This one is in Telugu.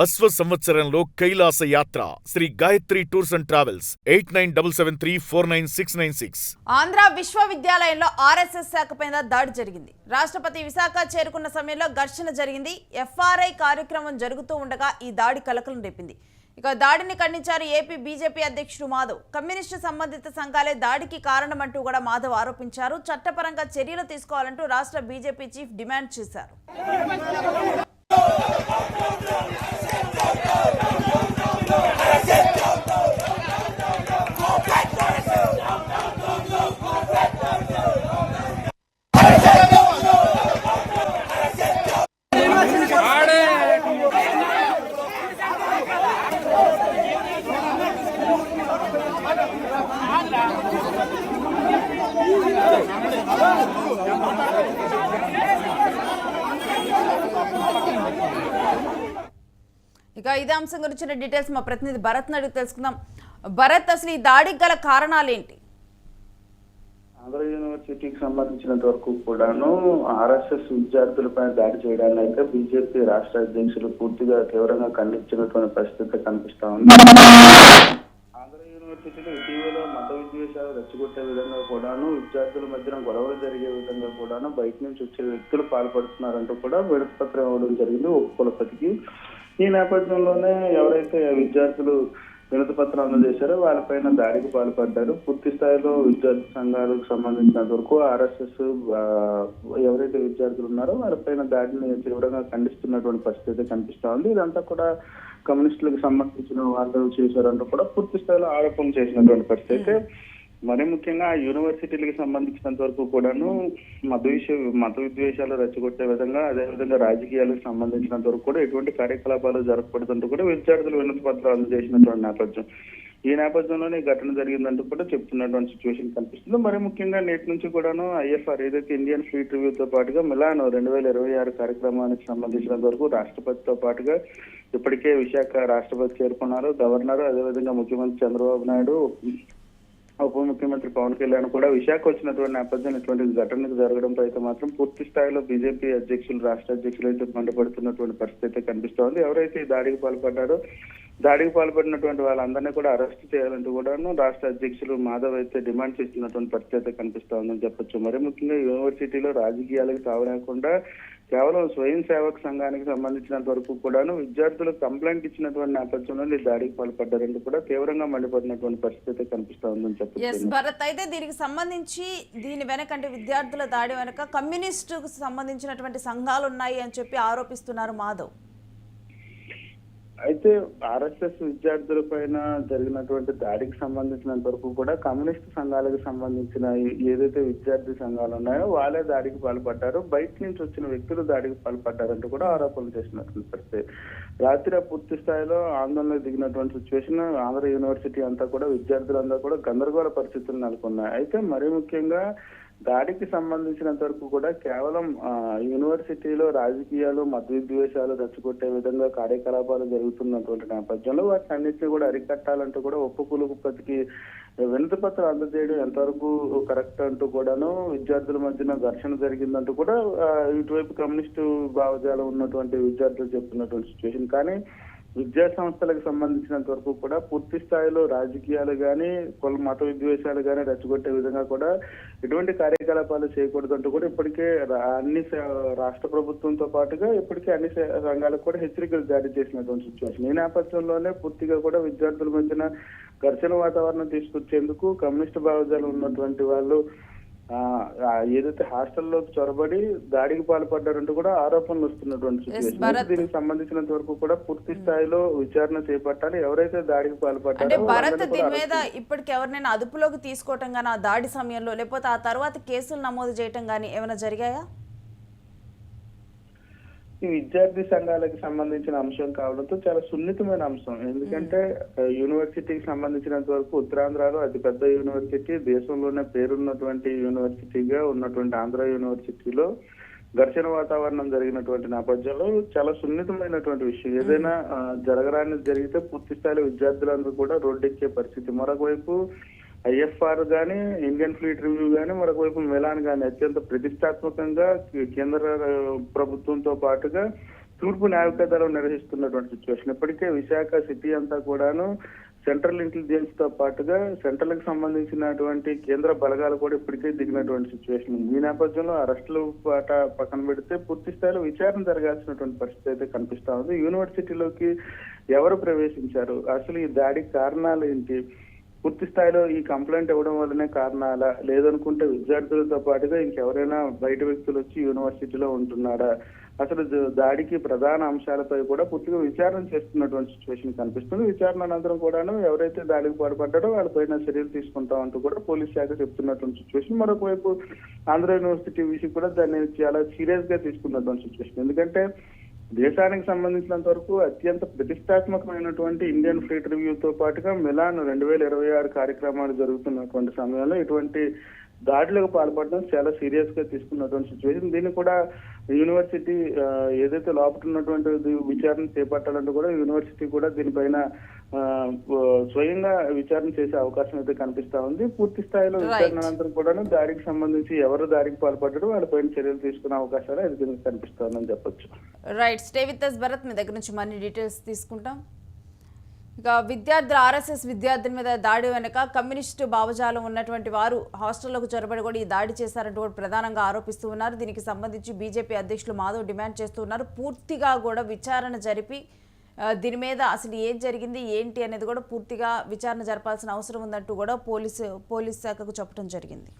అశ్వ సంవత్సరంలో కైలాస యాత్ర Shri Gayatri tours and travels 8977349696. Andhra విశ్వవిద్యాలయంలో ఆర్ఎస్ఎస్ శాఖపై దాడి జరిగింది. రాష్ట్రపతి విశాఖ చేరుకున్న సమయంలో ఘర్షణ జరిగింది. ఎఫ్ఆర్ఐ కార్యక్రమం జరుగుతూ ఉండగా ఈ దాడి కలకలం రేపింది. ఇక దాడిని ఖండించారు ఏపీ బీజేపీ అధ్యక్షుడు మాధవ్. కమ్యూనిస్టు సంబంధిత సంఘాలే దాడికి కారణమంటూ కూడా మాధవ్ ఆరోపించారు. చట్టపరంగా చర్యలు తీసుకోవాలంటూ రాష్ట్ర బీజేపీ చీఫ్ డిమాండ్ చేశారు. ఇక ఇదే అంశం గురించిన డీటెయిల్స్ మా ప్రతినిధి భరత్ అడిగి తెలుసుకుందాం. భరత్, అసలు ఈ దాడికి గల కారణాలు ఏంటి? ఆంధ్ర యూనివర్సిటీకి సంబంధించినంత వరకు కూడాను ఆర్ఎస్ఎస్ విద్యార్థులపై దాడి చేయడాన్ని అయితే బీజేపీ రాష్ట్ర అధ్యక్షులు పూర్తిగా తీవ్రంగా ఖండించినటువంటి పరిస్థితి కనిపిస్తా ఉంది. ఆంధ్ర యూనివర్సిటీలో ఇటీవల మత విద్వేషాలు రెచ్చగొట్టే విధంగా కూడాను విద్యార్థుల మధ్యన గొడవలు జరిగే విధంగా కూడాను బయట నుంచి వచ్చే వ్యక్తులు పాల్పడుతున్నారంటూ కూడా విడతపత్రం ఇవ్వడం జరిగింది ఉప కులపతికి. ఈ నేపథ్యంలోనే ఎవరైతే విద్యార్థులు వినతి పత్రం అందజేశారో వాళ్ళపైన దాడికి పాల్పడ్డారు. పూర్తి స్థాయిలో విద్యార్థి సంఘాలకు సంబంధించినంత వరకు ఆర్ఎస్ఎస్ ఎవరైతే విద్యార్థులు ఉన్నారో వాళ్ళపైన దాడిని తీవ్రంగా ఖండిస్తున్నటువంటి పరిస్థితి కనిపిస్తా ఉంది. ఇదంతా కూడా కమ్యూనిస్టులకు సంబంధించిన వాళ్ళు చేశారంటూ కూడా పూర్తి స్థాయిలో ఆరోపణ చేసినటువంటి పరిస్థితి. మరి ముఖ్యంగా యూనివర్సిటీలకు సంబంధించినంత వరకు కూడాను మత విద్వేషాలు రెచ్చగొట్టే విధంగా, అదేవిధంగా రాజకీయాలకు సంబంధించినంత వరకు కూడా ఎటువంటి కార్యకలాపాలు జరగకూడదంటూ కూడా విద్యార్థులు వినతి పత్రాలు అందజేసినటువంటి నేపథ్యం. ఈ నేపథ్యంలోనే ఘటన జరిగిందంటూ కూడా చెప్తున్నటువంటి సిచ్యువేషన్ కనిపిస్తుంది. మరి ముఖ్యంగా నేటి నుంచి కూడాను ఐఎఫ్ఆర్ ఏదైతే ఇండియన్ ఫ్లీట్ రివ్యూతో పాటుగా మిలాన్ 2026 కార్యక్రమానికి సంబంధించినంత వరకు రాష్ట్రపతితో పాటుగా ఇప్పటికే విశాఖ రాష్ట్రపతి చేరుకున్నారు. గవర్నర్, అదేవిధంగా ముఖ్యమంత్రి చంద్రబాబు నాయుడు, ఉప ముఖ్యమంత్రి పవన్ కళ్యాణ్ కూడా విశాఖ వచ్చినటువంటి నేపథ్యం ఇటువంటి ఘటనకు జరగడంతో అయితే మాత్రం పూర్తి స్థాయిలో బీజేపీ అధ్యక్షులు, రాష్ట్ర అధ్యక్షులు అయితే మండిపడుతున్నటువంటి పరిస్థితి కనిపిస్తోంది. ఎవరైతే ఈ దాడికి పాల్పడ్డారో దాడికి పాల్పడినటువంటి వాళ్ళందరినీ కూడా అరెస్ట్ చేయాలంటూ కూడాను రాష్ట్ర అధ్యక్షులు మాధవ్ అయితే డిమాండ్ చేస్తున్నటువంటి పరిస్థితి కనిపిస్తా ఉందని చెప్పొచ్చు. మరి ముఖ్యంగా యూనివర్సిటీలో రాజకీయాలకు తావలేకుండా కేవలం స్వయం సేవక సంఘానికి సంబంధించినంత వరకు కూడాను విద్యార్థులు కంప్లైంట్ ఇచ్చినటువంటి నేపథ్యంలో ఈ దాడికి పాల్పడ్డారంటూ కూడా తీవ్రంగా మండిపడినటువంటి పరిస్థితి కనిపిస్తా ఉందని చెప్పచ్చు. భరత్, అయితే దీనికి సంబంధించి దీని వెనకంటే విద్యార్థుల దాడి వెనక కమ్యూనిస్టుకు సంబంధించినటువంటి సంఘాలు ఉన్నాయి అని చెప్పి ఆరోపిస్తున్నారు మాధవ్. అయితే ఆర్ఎస్ఎస్ విద్యార్థుల పైన జరిగినటువంటి దాడికి సంబంధించినంత వరకు కూడా కమ్యూనిస్ట్ సంఘాలకు సంబంధించిన ఏదైతే విద్యార్థి సంఘాలు ఉన్నాయో వాళ్ళే దాడికి పాల్పడ్డారు. బయట నుంచి వచ్చిన వ్యక్తులు దాడికి పాల్పడ్డారంటూ కూడా ఆరోపణలు చేసినటువంటి పరిస్థితి. రాత్రి పూర్తి స్థాయిలో ఆందోళనకు దిగినటువంటి సిచ్యువేషన్. ఆంధ్ర యూనివర్సిటీ అంతా కూడా విద్యార్థులంతా కూడా గందరగోళ పరిస్థితులు నెలకొన్నాయి. అయితే మరీ ముఖ్యంగా దాడికి సంబంధించినంత వరకు కూడా కేవలం యూనివర్సిటీలో రాజకీయాలు, మత విద్వేషాలు రెచ్చగొట్టే విధంగా కార్యకలాపాలు జరుగుతున్నటువంటి నేపథ్యంలో వాటిని అన్నింటినీ కూడా అరికట్టాలంటూ కూడా ఉప కులపతికి వినతి పత్రం అందజేయడం ఎంతవరకు కరెక్ట్ అంటూ కూడాను విద్యార్థుల మధ్యన ఘర్షణ జరిగిందంటూ కూడా ఇటువైపు కమ్యూనిస్టు భావజాలం ఉన్నటువంటి విద్యార్థులు చెప్తున్నటువంటి సిచ్యువేషన్. కానీ విద్యా సంస్థలకు సంబంధించినంత వరకు కూడా పూర్తి స్థాయిలో రాజకీయాలు కానీ, మత విద్వేషాలు కానీ రెచ్చగొట్టే విధంగా కూడా ఎటువంటి కార్యకలాపాలు చేయకూడదంటూ కూడా ఇప్పటికే అన్ని రాష్ట్ర ప్రభుత్వంతో పాటుగా ఇప్పటికే అన్ని సంఘాలకు కూడా హెచ్చరికలు జారీ చేసినటువంటి సిచ్యువేషన్. ఈ నేపథ్యంలోనే పూర్తిగా కూడా విద్యార్థుల మధ్యన ఘర్షణ వాతావరణం తీసుకొచ్చేందుకు కమ్యూనిస్ట్ భావజాలు ఉన్నటువంటి వాళ్ళు ఏదైతే హాస్టల్లోకి చొరబడి దాడికి పాల్పడ్డారంటూ కూడా ఆరోపణలు వస్తున్నటువంటి సిచ్యువేషన్. దీనికి సంబంధించినంత వరకు కూడా పూర్తి స్థాయిలో విచారణ చేపట్టాలి. ఎవరైతే దాడికి పాల్పడ్డారో భారత్ దీని మీద ఇప్పటికి ఎవరినైనా అదుపులోకి తీసుకోవటం గానీ, ఆ దాడి సమయంలో లేకపోతే ఆ తర్వాత కేసులు నమోదు చేయటం గానీ ఏమైనా జరిగాయా? ఈ విద్యార్థి సంఘాలకు సంబంధించిన అంశం కావడంతో చాలా సున్నితమైన అంశం. ఎందుకంటే యూనివర్సిటీకి సంబంధించినంత వరకు ఉత్తరాంధ్రలో అతిపెద్ద యూనివర్సిటీ, దేశంలోనే పేరున్నటువంటి యూనివర్సిటీగా ఉన్నటువంటి ఆంధ్ర యూనివర్సిటీలో ఘర్షణ వాతావరణం జరిగినటువంటి నేపథ్యంలో చాలా సున్నితమైనటువంటి విషయం. ఏదైనా జరగరాని జరిగితే పూర్తి స్థాయిలో విద్యార్థులందరూ కూడా రోడ్డెక్కే పరిస్థితి. మరొకవైపు ఐఎఫ్ఆర్ గానీ, ఇండియన్ ఫ్లీట్ రివ్యూ గానీ, మరొకవైపు మిలాన్ గానీ అత్యంత ప్రతిష్టాత్మకంగా కేంద్ర ప్రభుత్వంతో పాటుగా తూర్పు న్యాయక దళం నిర్వహిస్తున్నటువంటి సిచ్యువేషన్. ఇప్పటికే విశాఖ సిటీ అంతా కూడాను సెంట్రల్ ఇంటెలిజెన్స్ తో పాటుగా సెంట్రల్ కి సంబంధించినటువంటి కేంద్ర బలగాలు కూడా ఇప్పటికే దిగినటువంటి సిచ్యువేషన్ ఉంది. ఈ నేపథ్యంలో అరెస్టులు పక్కన పెడితే పూర్తి స్థాయిలో విచారణ జరగాల్సినటువంటి పరిస్థితి అయితే కనిపిస్తా ఉంది. యూనివర్సిటీలోకి ఎవరు ప్రవేశించారు, అసలు ఈ దాడికి కారణాలు ఏంటి, పూర్తి స్థాయిలో ఈ కంప్లైంట్ ఇవ్వడం వల్లనే కారణాలా, లేదనుకుంటే విద్యార్థులతో పాటుగా ఇంకెవరైనా బయట వ్యక్తులు వచ్చి యూనివర్సిటీలో ఉంటున్నారా, అసలు దాడికి ప్రధాన అంశాలపై కూడా పూర్తిగా విచారణ చేస్తున్నటువంటి సిచ్యువేషన్ కనిపిస్తుంది. విచారణ అనంతరం కూడాను ఎవరైతే దాడికి పాల్పడ్డారో వాళ్ళపైన చర్యలు తీసుకుంటామంటూ కూడా పోలీస్ శాఖ చెప్తున్నటువంటి సిచ్యువేషన్. మరొకవైపు ఆంధ్ర యూనివర్సిటీ విషయం కూడా దాన్ని చాలా సీరియస్ గా తీసుకున్నటువంటి సిచ్యువేషన్. ఎందుకంటే దేశానికి సంబంధించినంత వరకు అత్యంత ప్రతిష్టాత్మకమైనటువంటి ఇండియన్ ఫ్లీట్ రివ్యూతో పాటుగా మిలాన్ 2026 కార్యక్రమాలు జరుగుతున్నటువంటి సమయంలో ఇటువంటి దాడులకు పాల్పడడం చాలా సీరియస్ గా తీసుకున్నటువంటి సిచ్యువేషన్. దీన్ని కూడా యూనివర్సిటీ ఏదైతే లోపల ఉన్నటువంటి విచారణ చేపట్టాలంటే కూడా యూనివర్సిటీ కూడా దీనిపైన స్వయంగా విచారణ చేసే అవకాశం అయితే కనిపిస్తా ఉంది. పూర్తి స్థాయిలో విచారణ అనంతరం కూడా దాడికి సంబంధించి ఎవరు దాడికి పాల్పడ్డారో వాళ్ళపైన చర్యలు తీసుకునే అవకాశాలు అయితే కనిపిస్తామని చెప్పొచ్చు. Right, stay with us Bharat. మీ దగ్గర నుంచి మరిన్ని డీటెయిల్స్ తీసుకుంటాం. ఇక విద్యార్థులు ఆర్ఎస్ఎస్ విద్యార్థుల మీద దాడి వెనుక కమ్యూనిస్టు భావజాలం ఉన్నటువంటి వారు హాస్టళ్లకు చొరబడి కూడా ఈ దాడి చేశారంటూ కూడా ప్రధానంగా ఆరోపిస్తూ ఉన్నారు. దీనికి సంబంధించి బీజేపీ అధ్యక్షులు మాధవ్ డిమాండ్ చేస్తూ ఉన్నారు. పూర్తిగా కూడా విచారణ జరిపి దీని మీద అసలు ఏం జరిగింది ఏంటి అనేది కూడా పూర్తిగా విచారణ జరపాల్సిన అవసరం ఉందంటూ కూడా పోలీస్ శాఖకు చెప్పడం జరిగింది.